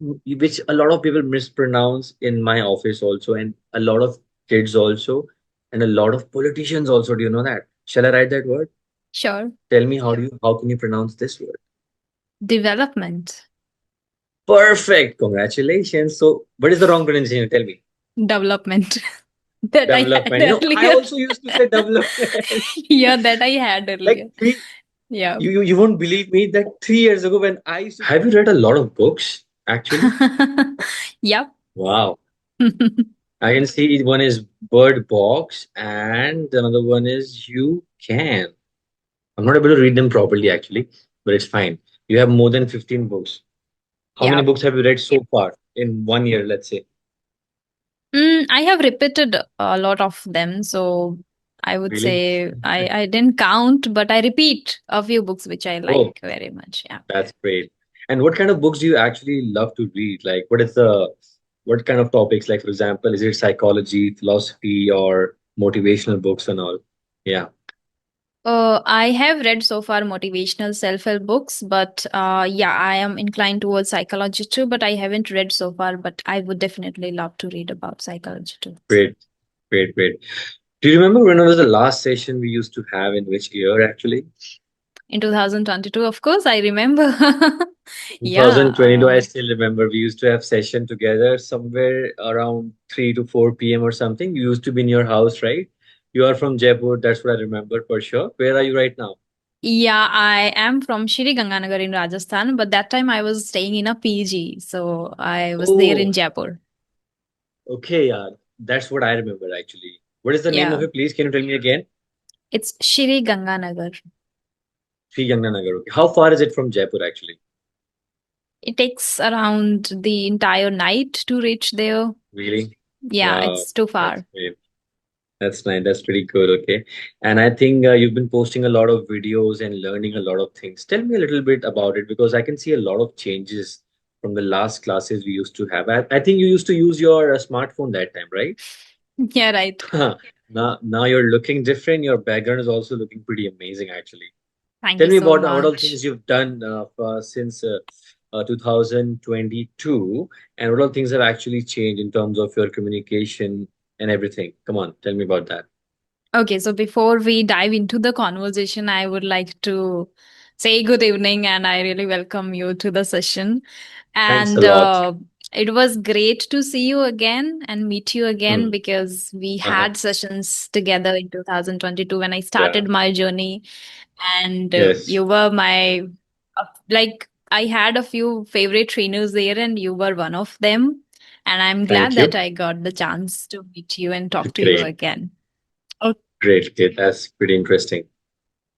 which a lot of people mispronounce in my office also, and a lot of kids also, and a lot of politicians also. Do you know that? Shall I write that word? Sure. Tell me, how can you pronounce this word? Development. Perfect. Congratulations. So, what is the wrong pronunciation? Tell me. Development. That I had Development. I earlier. also used to say development. Yeah, that I had Like earlier. three, Yeah. you won't believe me that 3 years ago when I used to. Have you read a lot of books actually? Yep. Wow. I can see one is Bird Box and another one is You Can. I'm not able to read them properly actually, but it's fine. You have more than 15 books. How many Yep. books have you read so far in 1 year, let's say? I have repeated a lot of them, so I would Really? say I didn't count, but I repeat a few books which I Oh, like very much. Yeah. that's great. And what kind of books do you actually love to read? Like, what kind of topics? Like, for example, is it psychology, philosophy, or motivational books and all? Yeah. I have read so far motivational self-help books, but yeah, I am inclined towards psychology too, but I haven't read so far, but I would definitely love to read about psychology too. Great, great, great. Do you remember when was the last session we used to have in which year actually? In 2022, of course, I remember. Yeah. 2022, I still remember we used to have session together somewhere around 3 to 4 p.m. or something. You used to be in your house, right? You are from Jaipur, that's what I remember for sure. Where are you right now? Yeah, I am from Shri Ganganagar in Rajasthan, but that time I was staying in a PG, so I was there Oh, in Jaipur. okay, yeah. That's what I remember actually. What is the name of Yeah, it, please? Can you tell me again? it's Shri Ganganagar. Sri Nagar. Okay. How far is it from Jaipur actually? It takes around the entire night to reach there. Really? Yeah, Wow, it's too that's far. great. That's nice. That's pretty good. Okay. And I think you've been posting a lot of videos and learning a lot of things. Tell me a little bit about it because I can see a lot of changes from the last classes we used to have. I think you used to use your smartphone that time, right? Yeah, right. Now you're looking different. Your background is also looking pretty amazing, actually. Thank Tell you me so about what all much. things you've done since 2022 and what all things have actually changed in terms of your communication and everything. Come on, tell me about that. Okay, so before we dive into the conversation, I would like to say good evening and I really welcome you to the session. Thanks a And lot. it was great to see you again and meet you again Hmm. because we Uh-huh. had sessions together in 2022 when I Yeah. started my journey. And Yes. you were my, like, I had a few favorite trainers there, and you were one of them. And I'm glad Thank that you. I got the chance to meet you and talk to you Great. again. Great. Great. That's pretty interesting.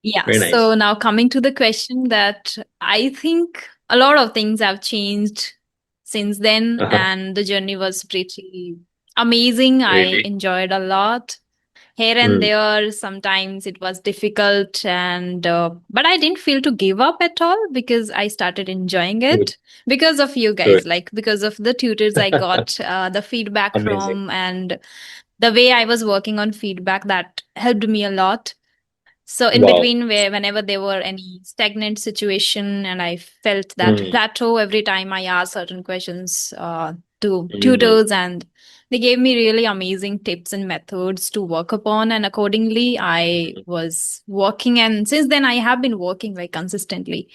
Yeah, Very so nice. now coming to the question that I think a lot of things have changed since then, Uh-huh. and the journey was pretty amazing. I Really. enjoyed a lot. Here and Hmm. there, sometimes it was difficult, and but I didn't feel to give up at all because I started enjoying Good. it because of you Good. guys, like because of the tutors I got, the feedback Amazing. from, and the way I was working on feedback that helped me a lot. So in Wow. between, where whenever there were any stagnant situation, and I felt that Hmm. plateau every time I asked certain questions to Hmm. tutors, and they gave me really amazing tips and methods to work upon, and accordingly, I Hmm. was working, and since then, I have been working very consistently.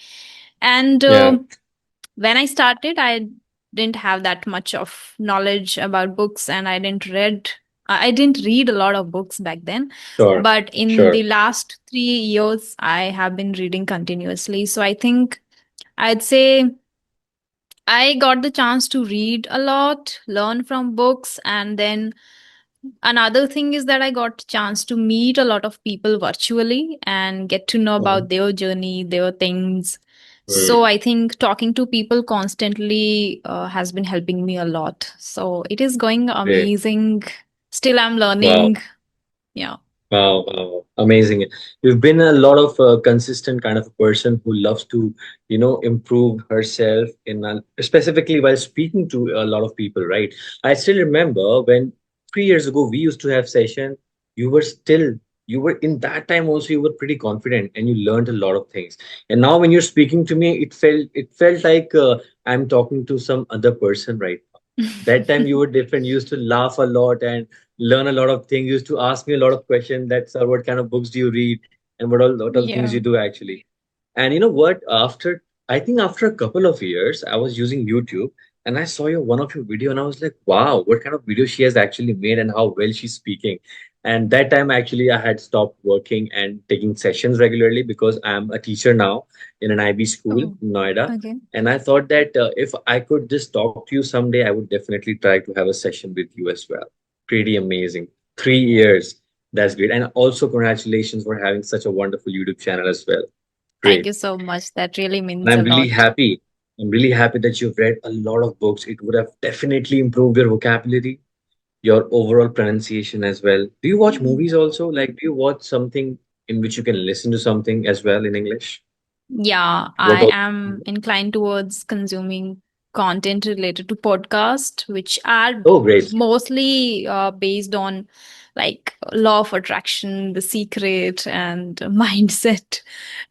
And Yeah. when I started, I didn't have that much of knowledge about books, and I didn't read a lot of books back then. Sure. But in Sure. the last 3 years, I have been reading continuously. So I think I'd say I got the chance to read a lot, learn from books, and then another thing is that I got chance to meet a lot of people virtually and get to know Uh-huh. about their journey, their things. So Hmm. I think talking to people constantly has been helping me a lot. So it is going Great. amazing. Still, I'm Wow. learning. Yeah. Wow, wow, amazing. You've been a lot of consistent kind of a person who loves to, improve herself specifically while speaking to a lot of people, right? I still remember when 3 years ago we used to have session, you were still you were in that time also you were pretty confident and you learned a lot of things. And now when you're speaking to me, it felt like I'm talking to some other person right now. That time you were different. You used to laugh a lot and learn a lot of things. You used to ask me a lot of questions. That's what kind of books do you read and what all things Yeah. you do actually. And you know what? I think after a couple of years, I was using YouTube and I saw one of your video and I was like, wow, what kind of video she has actually made and how well she's speaking. And that time actually I had stopped working and taking sessions regularly because I'm a teacher now in an IB school Oh, in Noida. okay. And I thought that if I could just talk to you someday, I would definitely try to have a session with you as well. Pretty amazing. 3 years. That's great. And also congratulations for having such a wonderful YouTube channel as well. Thank Great. you so much. That really And means a I'm really lot. happy. I'm really happy that you've read a lot of books. It would have definitely improved your vocabulary, your overall pronunciation as well. Do you watch Mm. movies also? Like, do you watch something in which you can listen to something as well in English? Yeah, What I all? am inclined towards consuming content related to podcast, which are Oh, great. mostly based on like law of attraction, the secret, and mindset,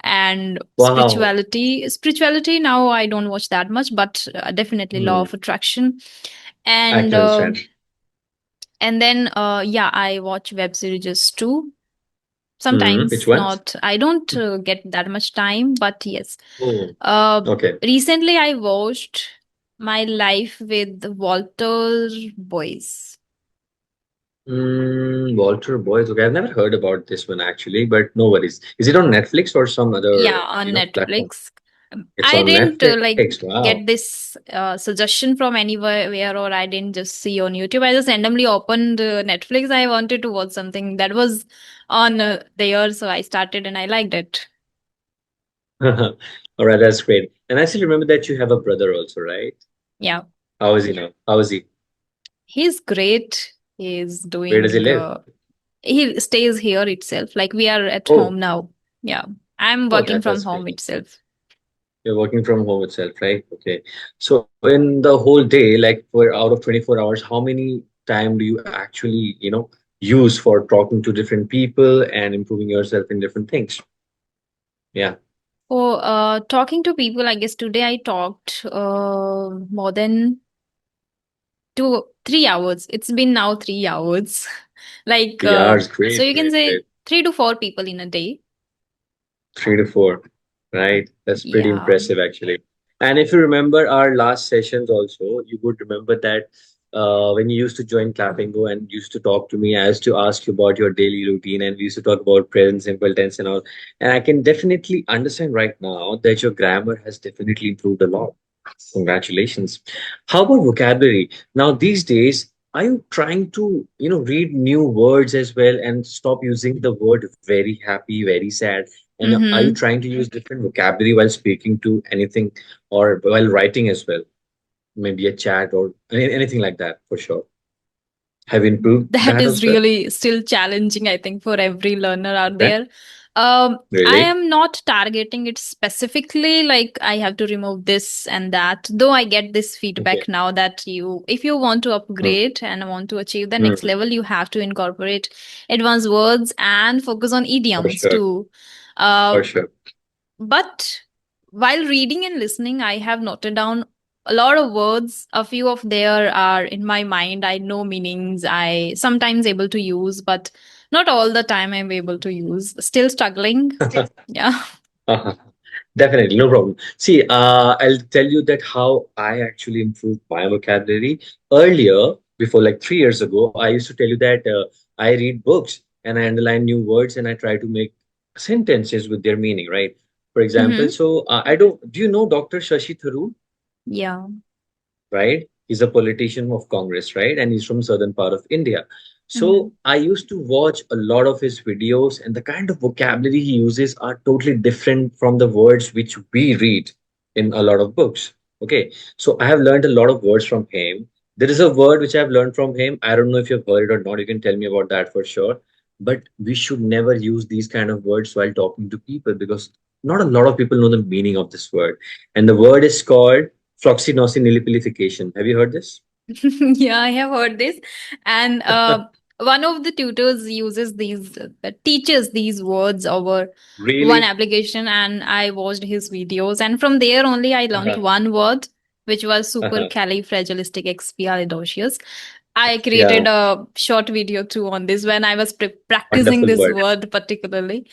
and Wow. spirituality. Spirituality now I don't watch that much, but definitely law Hmm. of attraction, I and can understand. then yeah, I watch web series too. Hmm. Which Sometimes ones? not. I don't get that much time, but yes. Oh, Uh, okay. Recently I watched My Life with Walter Boyce. Walter Boys. Okay, I've never heard about this one actually, but no worries. Is it on Netflix or some Yeah, other, on platform? Netflix. It's I on didn't Netflix. like Wow. get this suggestion from anywhere, or I didn't just see on YouTube. I just randomly opened Netflix. I wanted to watch something that was on there, so I started and I liked it. All right, that's great. And I still remember that you have a brother also, right? Yeah, How is he now? How is he? he's great. He's Where does he doing. live? He stays here itself. Like we are at Oh, home now. Yeah, I'm oh, working from that's home great. itself. You're working from home itself, right? Okay. So in the whole day, like for out of 24 hours, how many time do you actually, use for talking to different people and improving yourself in different things? Yeah. Oh, talking to people, I guess today I talked more than 3 hours. It's been now 3 hours. Like, 3 hours. so Great, you can great, say great. 3 to 4 people in a day. 3 to 4, right? That's pretty Yeah. impressive, actually. And if you remember our last sessions also, you would remember that when you used to join Clappingo and used to talk to me, I used to ask you about your daily routine and we used to talk about present simple tense and all. And I can definitely understand right now that your grammar has definitely improved a lot. Congratulations. How about vocabulary? Now, these days, are you trying to, read new words as well and stop using the word very happy, very sad? And are you Mm-hmm. trying to use different vocabulary while speaking to anything or while writing as well? Maybe a chat or anything like that for sure. Have you improved That that is as well? really still challenging, I think, for every learner out Okay. there. I Really? am not targeting it specifically, like I have to remove this and that. Though I get this Okay. feedback now that if you want to Mm, upgrade and want to achieve the next mm, level, you have to incorporate advanced words and focus on for idioms sure. too. Uh, For sure. but while reading and listening, I have noted down a lot of words. A few of there are in my mind. I know meanings. I sometimes able to use, but not all the time I'm able to use. Still struggling. Yeah. Uh-huh. Definitely, no problem. See, I'll tell you that how I actually improved my vocabulary. Earlier, before like 3 years ago, I used to tell you that I read books and I underline new words and I try to make sentences with their meaning, right? For example, Mm-hmm. so I don't, do you know Dr. Shashi Tharoor? Yeah. Right? He's a politician of Congress, right? And he's from southern part of India. Mm-hmm. So I used to watch a lot of his videos, and the kind of vocabulary he uses are totally different from the words which we read in a lot of books. Okay, so I have learned a lot of words from him. There is a word which I've learned from him. I don't know if you've heard it or not. You can tell me about that for sure. But we should never use these kind of words while talking to people because not a lot of people know the meaning of this word. And the word is called floxinosinilipilification. Have you heard this? Yeah, I have heard this. And one of the tutors uses these teaches these words over one Really? application, and I watched his videos, and from there only I learned Uh-huh. one word, which was Uh-huh. supercalifragilisticexpialidocious. I Yeah, created a short video too on this when I was practicing wonderful this word. word particularly.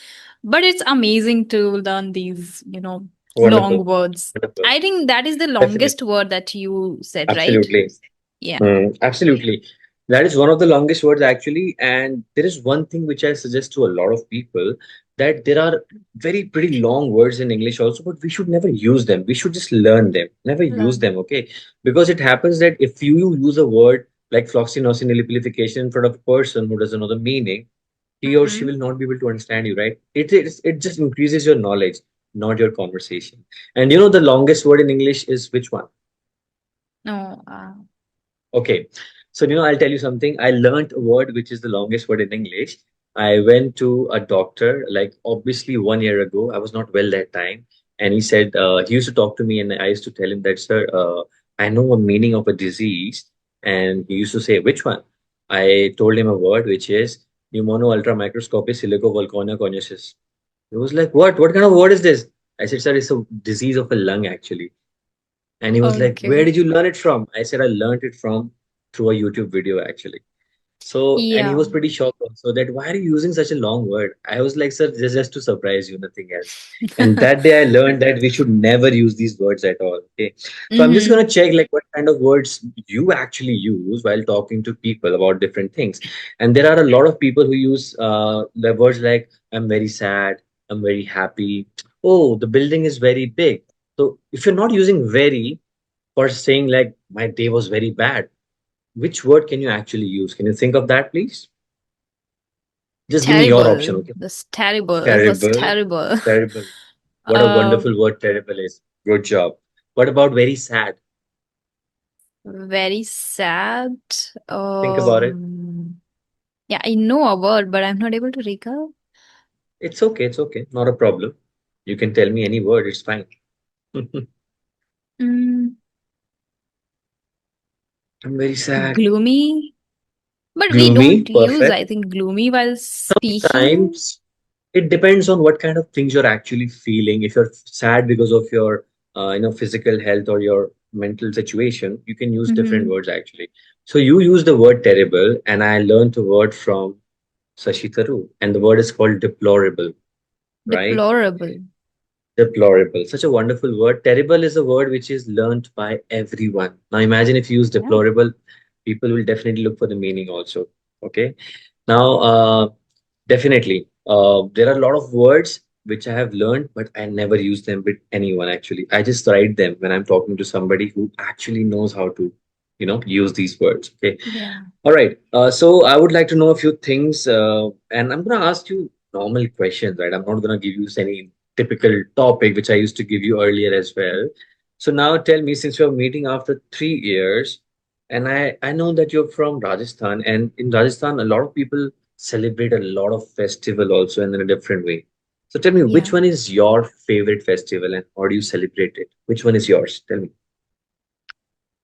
But it's amazing to learn these, long Wonderful. words. Wonderful. I think that is the Definitely. longest word that you said, right? Absolutely. Yeah. Absolutely. That is one of the longest words actually. And there is one thing which I suggest to a lot of people, that there are very pretty long words in English also, but we should never use them. We should just learn them, never use Learn. them, okay? Because it happens that if you use a word like floxinosinilipification in front of a person who doesn't know the meaning, he or she Mm-hmm. will not be able to understand you, right? It just increases your knowledge, not your conversation. And you know the longest word in English is which one? No. Okay. So, I'll tell you something. I learned a word which is the longest word in English. I went to a doctor, like obviously 1 year ago. I was not well that time. And he said, he used to talk to me, and I used to tell him that, sir, I know a meaning of a disease. And he used to say, which one? I told him a word which is pneumono-ultramicroscopic silicovolcanoconiosis. He was like, what? What kind of word is this? I said, sir, it's a disease of a lung, actually. And he was like, where Okay. did you learn it from? I said, I learned it from through a YouTube video actually. So, and he Yeah. was pretty shocked also that why are you using such a long word? I was like, sir, just to surprise you, nothing else. And that day I learned that we should never use these words at all. Okay. So I'm just Mm-hmm. gonna check like what kind of words you actually use while talking to people about different things. And there are a lot of people who use the words like I'm very sad, I'm very happy. Oh, the building is very big. So if you're not using very for saying like my day was very bad, which word can you actually use? Can you think of that, please? Just give me your option, Terrible. okay? That's terrible. That's Terrible. terrible. Terrible. What a uh, wonderful word terrible is. Good job. What about very sad? very sad. Think about it. Yeah, I know a word, but I'm not able to recall. It's okay. It's okay. Not a problem. You can tell me any word. It's fine. I'm Mm, very sad. gloomy. But we Gloomy. don't use, Perfect. I think, gloomy while speaking. Sometimes it depends on what kind of things you're actually feeling. If you're sad because of your, physical health or your mental situation, you can use different Mm-hmm. words actually. So you use the word terrible, and I learned the word from Sashi Tharoor, and the word is called deplorable, right? Deplorable. Deplorable. Such a wonderful word. Terrible is a word which is learnt by everyone. Now imagine if you use Yeah. deplorable, people will definitely look for the meaning also. Okay. Now, definitely. There are a lot of words which I have learned, but I never use them with anyone actually. I just write them when I'm talking to somebody who actually knows how to, use these words. Okay. Yeah. All right. So I would like to know a few things, and I'm going to ask you normal questions, right? I'm not going to give you any typical topic which I used to give you earlier as well. So now tell me, since you're meeting after 3 years, and I know that you're from Rajasthan, and in Rajasthan, a lot of people celebrate a lot of festival also and in a different way. So tell me, which Yeah. one is your favorite festival and how do you celebrate it? Which one is yours? Tell me.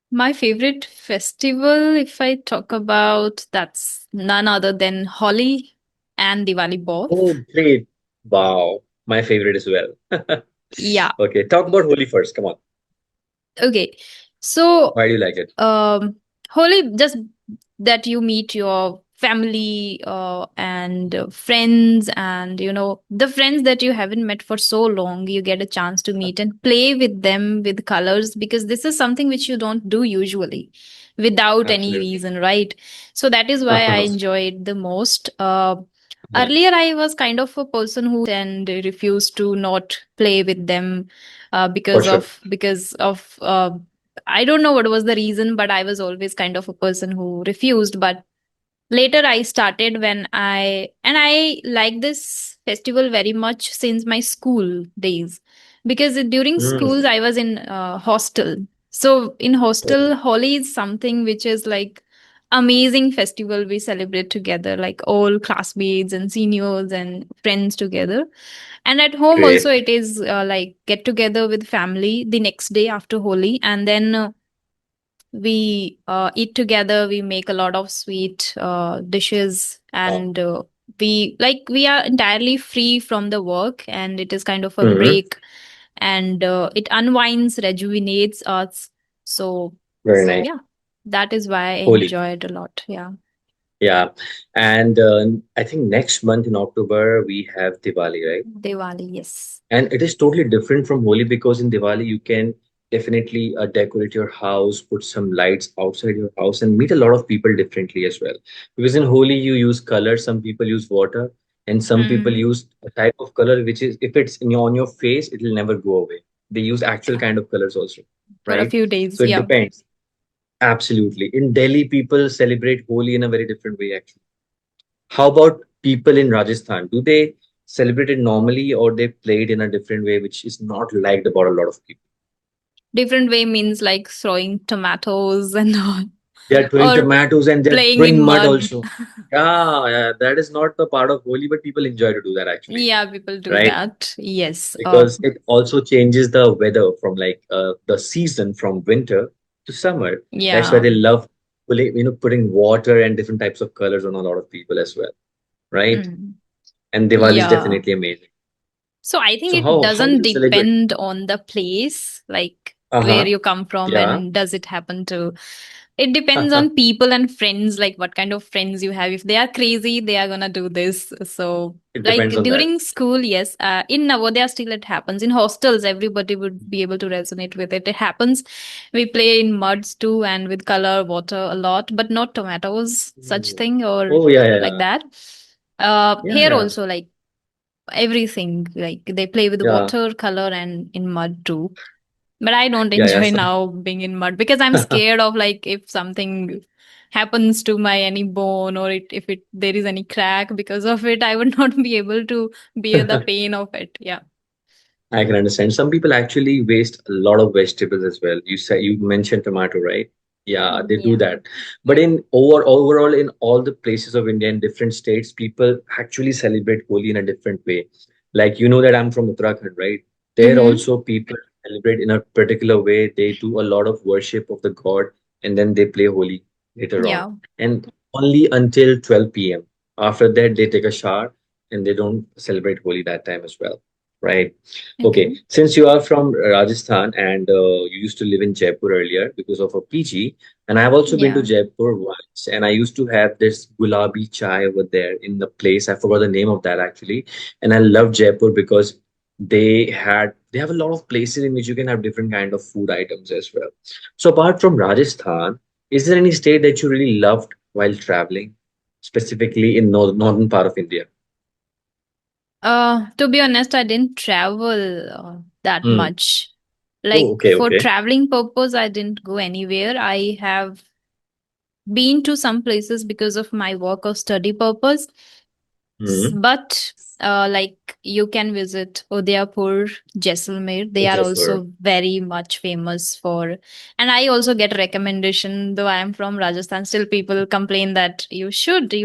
My favorite festival, if I talk about, that's none other than Holi and Diwali Oh, both. great. Wow. My favorite as well. Yeah. Okay, talk about Holi first. Come on. Okay. So, Why do you like it? Holi, just that you meet your family and friends, and the friends that you haven't met for so long, you get a chance to meet and play with them with colors, because this is something which you don't do usually without any Absolutely. reason, right? So that is why I Uh-huh. enjoy it the most. Mhm. Earlier I was kind of a person who and refused to not play with them For because sure. of I don't know what was the reason, but I was always kind of a person who refused. But later I started when I like this festival very much since my school days, because during schools Mm. I was in hostel. So in hostel, Oh, Holi is something which is like amazing festival. We celebrate together, like all classmates and seniors and friends together. And at home also great. it is like get together with family the next day after Holi, and then We eat together. We make a lot of sweet dishes, Wow. and we are entirely free from the work, and it is kind of a Hmm. break, and it unwinds, rejuvenates us. So Very nice. yeah, that is why I Holy. enjoyed a lot. Yeah, Yeah. And I think next month in October we have Diwali, right? Diwali. Yes, And it is totally different from Holi because in Diwali you can definitely decorate your house, put some lights outside your house, and meet a lot of people differently as well. Because in Holi you use color, some people use water, and some people mm. use a type of color which is if it's in your, on your face, it will never go away. They use actual kind of colors also, For a right? few days. So it Yeah, depends. Absolutely. In Delhi, people celebrate Holi in a very different way, actually. How about people in Rajasthan? Do they celebrate it normally or they play it in a different way, which is not liked about a lot of people? different way means like throwing tomatoes and all, They are throwing or tomatoes and they're playing in throwing mud mud. also. Yeah, yeah, that is not the part of Holi, but people enjoy to do that actually, Yeah, people do right? that. Yes. Because it also changes the weather from like the season from winter to summer. That's why Yeah. they love putting water and different types of colors on a lot of people as well, right? Mm. And Diwali is Yeah. definitely amazing. So I think So it how do doesn't you celebrate? depend on the place, like where Uh-huh. you come from Yeah. and does it happen to. It depends on people and friends, like what kind of friends you have. If they are crazy, they are gonna do this. So It like depends on that. during school, yes. In Navodaya still it happens. In hostels, everybody would be able to resonate with it. It happens. We play in muds too and with color, water a lot, but not tomatoes, such Mm. thing or Oh yeah, yeah, like yeah, that. yeah, Here yeah, also, like everything, like they play with yeah, water, color, and in mud too. But I don't yeah, yeah. enjoy now being in mud because I'm scared of like if something happens to my any bone or if it there is any crack because of it, I would not be able to bear the pain of it. Yeah. I can understand. Some people actually waste a lot of vegetables as well. You mentioned tomato, right? Yeah, they do Yeah. that. But in overall in all the places of India in different states, people actually celebrate Holi in a different way. Like you know that I'm from Uttarakhand, right? There Mm-hmm. also people celebrate in a particular way. They do a lot of worship of the god and then they play Holi later on. Yeah. And only until 12 p.m. After that, they take a shower and they don't celebrate Holi that time as well, right? Okay. Okay, since you are from Rajasthan and you used to live in Jaipur earlier because of a PG, and I've also been to Yeah. Jaipur once, and I used to have this gulabi chai over there in the place. I forgot the name of that actually, and I love Jaipur because they have a lot of places in which you can have different kind of food items as well. So apart from Rajasthan, is there any state that you really loved while traveling, specifically in northern part of India? To be honest, I didn't travel that Hmm. much. Oh, Like okay, for okay. traveling purpose, I didn't go anywhere. I have been to some places because of my work or study purpose. Hmm. But like you can visit Udaipur, Jaisalmer. They are Jaipur. also very much famous for. And I also get recommendation. Though I am from Rajasthan, still people complain that you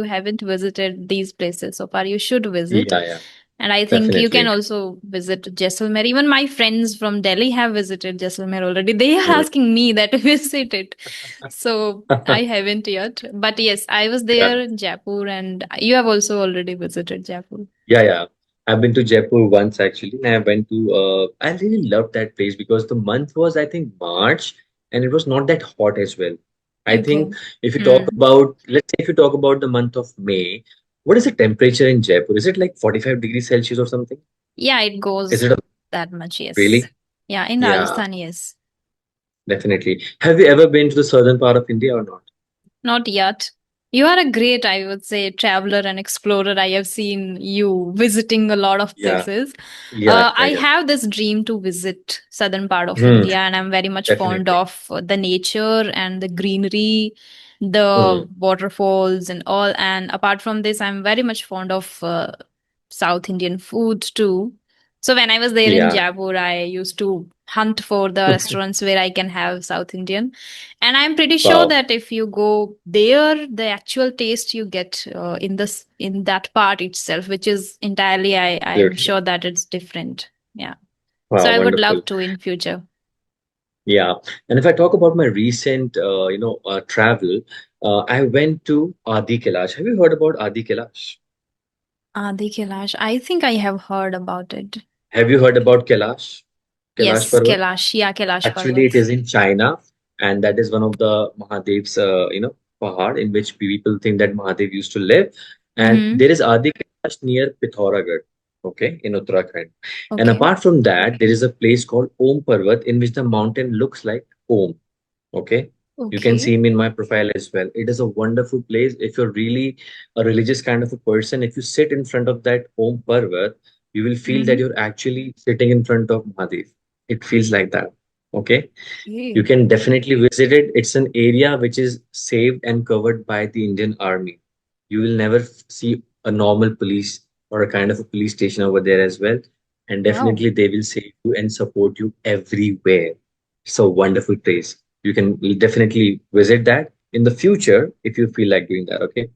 haven't visited these places so far. You should visit. Yeah, yeah. And I think you can Definitely. also visit Jaisalmer. Even my friends from Delhi have visited Jaisalmer already. They are Mm. asking me that to visit it. So I haven't yet. But yes, I was Yeah, there in Jaipur and you have also already visited Jaipur. yeah, yeah. I've been to Jaipur once actually, and I went to. I really loved that place because the month was, I think, March, and it was not that hot as well. I Okay. think if you talk Mm. about, let's say, if you talk about the month of May, what is the temperature in Jaipur? Is it like 45 degrees Celsius or something? Yeah, it Is goes it a, that much, yes. really? Yeah, in Yeah, Rajasthan, yes. definitely. Have you ever been to the southern part of India or not? Not yet. You are a great, I would say, traveler and explorer. I have seen you visiting a lot of Yeah, places. yeah, yeah, I yeah. have this dream to visit southern part of Hmm, India, and I'm very much fond definitely. of the nature and the greenery, the Hmm. waterfalls, and all. And apart from this, I'm very much fond of South Indian food too. So when I was there in Yeah. Jaipur, I used to hunt for the restaurants where I can have South Indian. And I'm pretty sure Wow. that if you go there, the actual taste you get in that part itself, which is entirely, I'm Absolutely. sure that it's different. Yeah. So Wow, I would wonderful. love to in future. Yeah. And if I talk about my recent, travel, I went to Adi Kailash. Have you heard about Adi Kailash? Adi Kailash. I think I have heard about it. Have you heard about Kailash? Kailash Yes, Parvat? Kailash. Yeah, Kailash Actually, it Parvat. is in China, and that is one of the Mahadev's, pahad in which people think that Mahadev used to live. And Mm-hmm. there is Adi Kailash near Pithoragarh, okay, in Uttarakhand. And Okay. apart from that, there is a place called Om Parvat in which the mountain looks like Om. Okay. You can Okay. see him in my profile as well. It is a wonderful place. If you're really a religious kind of a person, if you sit in front of that Om Parvat, you will feel that Mm-hmm. you're actually sitting in front of Mahadev. It feels like that. Okay. You Okay. can definitely visit it. It's an area which is saved and covered by the Indian Army. You will never see a normal police or a kind of a police station over there as well. And Wow. definitely they will save you and support you everywhere. It's a wonderful place. You can definitely visit that in the future if you feel like doing that. Okay.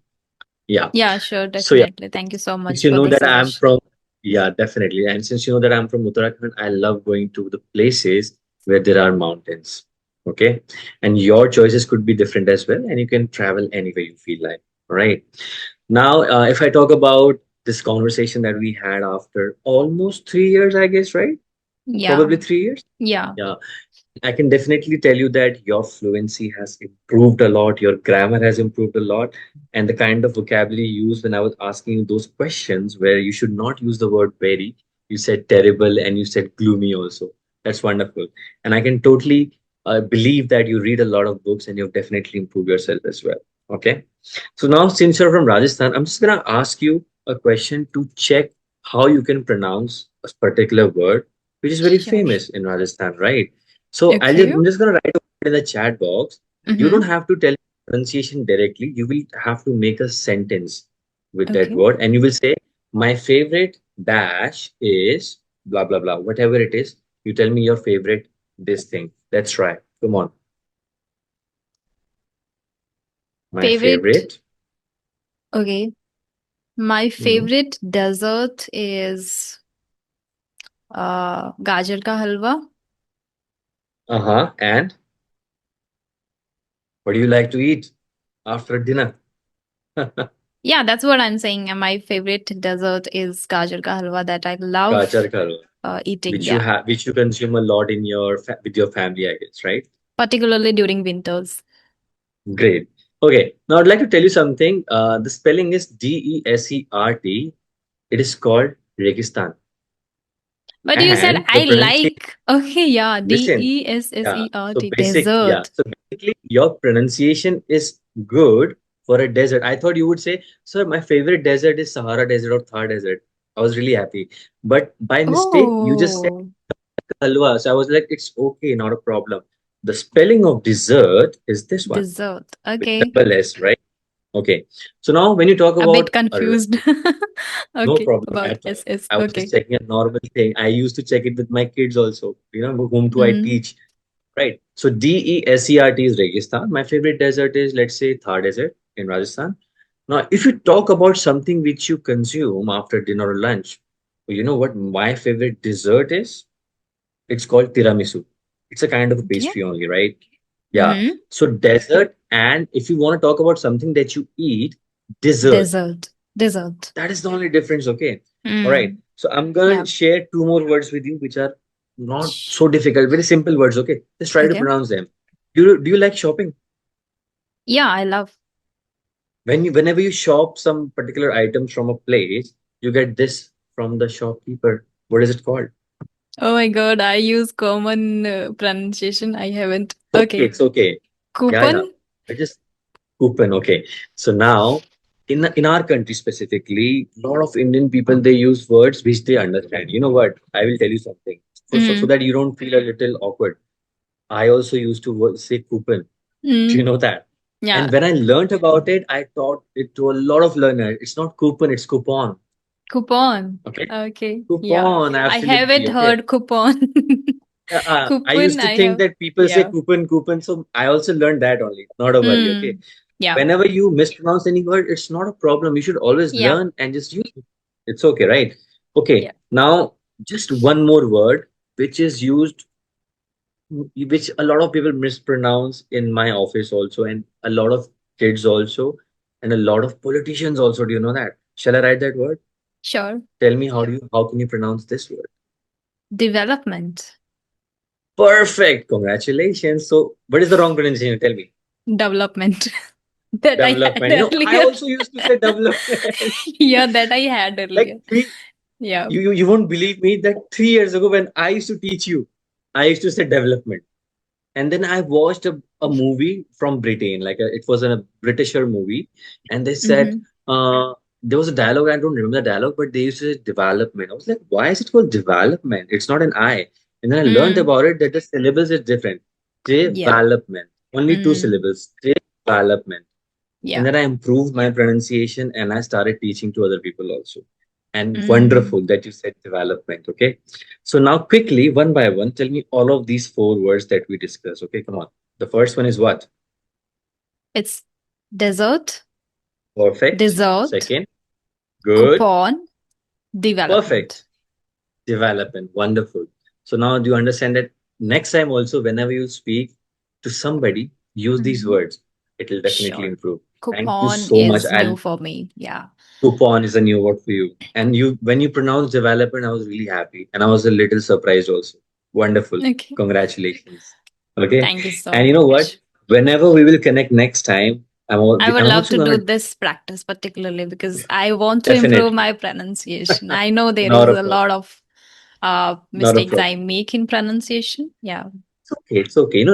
Yeah. Yeah, sure, So yeah, definitely. Thank you so since much you for know the that I'm suggestion. from, yeah, definitely. And since you know that I'm from Uttarakhand, I love going to the places where there are mountains. Okay. And your choices could be different as well. And you can travel anywhere you feel like. All right. Now, if I talk about this conversation that we had after almost 3 years, I guess, right? Yeah. Probably 3 years. Yeah. Yeah. I can definitely tell you that your fluency has improved a lot, your grammar has improved a lot, and the kind of vocabulary you used when I was asking you those questions where you should not use the word very, you said terrible and you said gloomy also. That's wonderful. And I can totally believe that you read a lot of books and you've definitely improved yourself as well. Okay. So now, since you're from Rajasthan, I'm just going to ask you a question to check how you can pronounce a particular word, which is very Sure. famous in Rajasthan, right? So Okay. I'm just gonna write it in the chat box. You don't Mm-hmm. have to tell pronunciation directly. You will have to make a sentence with that Okay. word, and you will say, "My favorite dash is blah blah blah." Whatever it is, you tell me your favorite this thing. Let's try. Come on. My Favorite. favorite. Okay. My Hmm. favorite dessert is गाजर का हलवा. Uh-huh. And what do you like to eat after dinner? Yeah, that's what I'm saying. My favorite dessert is gajar ka halwa that I Gajar love ka halwa, eating. which you Yeah, have, which you consume a lot in your with your family, I guess, right? particularly during winters. Great. Okay. Now I'd like to tell you something. The spelling is Desert. It is called Registan. But you said And the I pronunciation, like. Okay, yeah, listen, yeah. So Dessert basic, yeah. dessert. So basically, your pronunciation is good for a desert. I thought you would say, sir, my favorite desert is Sahara Desert or Thar Desert. I was really happy. But by mistake, you just said Oh, halwa. So I was like, it's okay, not a problem. The spelling of dessert is this one dessert. with Okay, double S, right? Okay. So now when you talk a bit about a confused. no Okay, problem about at all. SS. I was just Okay. checking a normal thing. I used to check it with my kids also. Whom do I Mm-hmm. teach? Right. So Desert is Registan. My favorite desert is, let's say, Thar Desert in Rajasthan. Now, if you talk about something which you consume after dinner or lunch, you know what my favorite dessert is? It's called tiramisu. It's a kind of a Okay. pastry only, right? Yeah. Mm-hmm. So dessert, and if you want to talk about something that you eat, dessert. Dessert. Dessert. That is the only difference, okay? All right. Mm. So I'm gonna Yeah. share two more words with you, which are not Sh- so difficult, very simple words, okay? Just try to Okay. pronounce them. Do you like shopping? Yeah, I love. Whenever you shop some particular items from a place, you get this from the shopkeeper. What is it called? Oh my god, I use common pronunciation. I haven't. Okay, Okay. it's okay. Yeah, yeah. Coupon? I just coupon. Okay. So now, in our country specifically, a lot of Indian people they use words which they understand. You know what? I will tell you something. So Mm. that you don't feel a little awkward. I also used to say coupon. Do you Mm. know that? Yeah. And when I learned about it, I taught it to a lot of learners. It's not coupon, it's coupon. Coupon. Okay. Okay. Yeah. Coupon, I absolutely. haven't Okay. heard coupon. I Coupon, used to I think have. that people say Yeah. coupon, coupon. So I also learned that only. Not a worry. Okay. Mm. Yeah. Whenever you mispronounce any word, it's not a problem. You should always Yeah. learn and just use it. It's okay, right? Okay. Yeah. Now, just one more word which is used which a lot of people mispronounce in my office also, and a lot of kids also, and a lot of politicians also. Do you know that? Shall I write that word? Sure. Tell me, how can you pronounce this word? Development. Perfect. Congratulations. So, what is the wrong pronunciation? Tell me. Development. That I had Development. I earlier. also used to say development. Yeah, that I had Like earlier. three, Yeah. you won't believe me that 3 years ago when I used to teach you, I used to say development. And then I watched a movie from Britain, like it was a Britisher movie, and they said Mm-hmm. there was a dialogue. I don't remember the dialogue, but they used to say development. I was like, why is it called development? It's not an I. And then I learned Mm. about it that the syllables is different. Yeah. Development, only two Mm. syllables. Development. And Yeah. then I improved my pronunciation and I started teaching to other people also. And Mm. wonderful that you said development. Okay. So now quickly, one by one, tell me all of these four words that we discussed. Okay, come on. The first one is what? It's desert, Perfect. dessert, Second, good. coupon, development. Perfect. Development. Wonderful. So now do you understand that next time also, whenever you speak to somebody, use these Mhm. words. It will definitely Sure. improve. Thank you Coupon so much. is new for me. Yeah. Coupon is a new word for you. And you, when you pronounced development, I was really happy. And I was a little surprised also. Wonderful. Okay. Congratulations. Okay. Thank you so And you know what? much. Whenever we will connect next time, I would I'm love also to do gonna this practice particularly because I want to improve definitely my pronunciation. I know there not is a a problem. lot of Not a mistakes problem. I make in pronunciation. Yeah. It's okay. It's okay.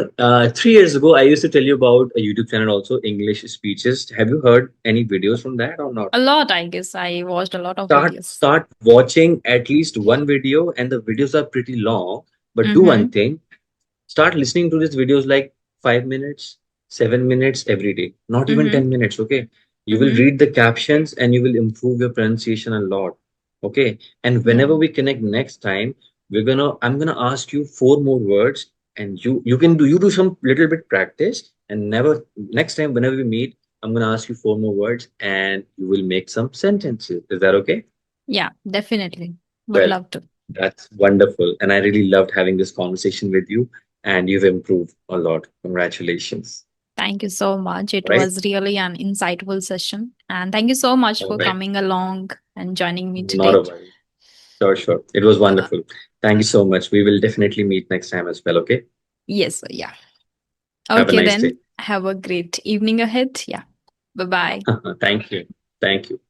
3 years ago, I used to tell you about a YouTube channel also, English speeches. Have you heard any videos from that or not? A lot, I guess. I watched a lot of videos. Start watching at least one video, and the videos are pretty long. But do one Mm-hmm. thing. Start listening to these videos like 5 minutes, 7 minutes every day, not even Mm-hmm. 10 minutes. Okay. You will Mm-hmm. read the captions and you will improve your pronunciation a lot. Okay. And Yeah. whenever we connect next time, I'm gonna ask you four more words and you do some little bit practice and never next time whenever we meet, I'm gonna ask you four more words and you will make some sentences. Is that okay? Yeah, definitely. Would Well, love to. that's wonderful. And I really loved having this conversation with you, and you've improved a lot. Congratulations. Thank you so much. It All right. was really an insightful session. And thank you so much All for right. coming along and joining me Not today. a worry. Sure, sure. It was Uh, wonderful. Thank you so much. We will definitely meet next time as well. Okay. yes, yeah. Have a Okay, nice day. then have a great evening ahead. Yeah. Bye bye. Thank you. Thank you.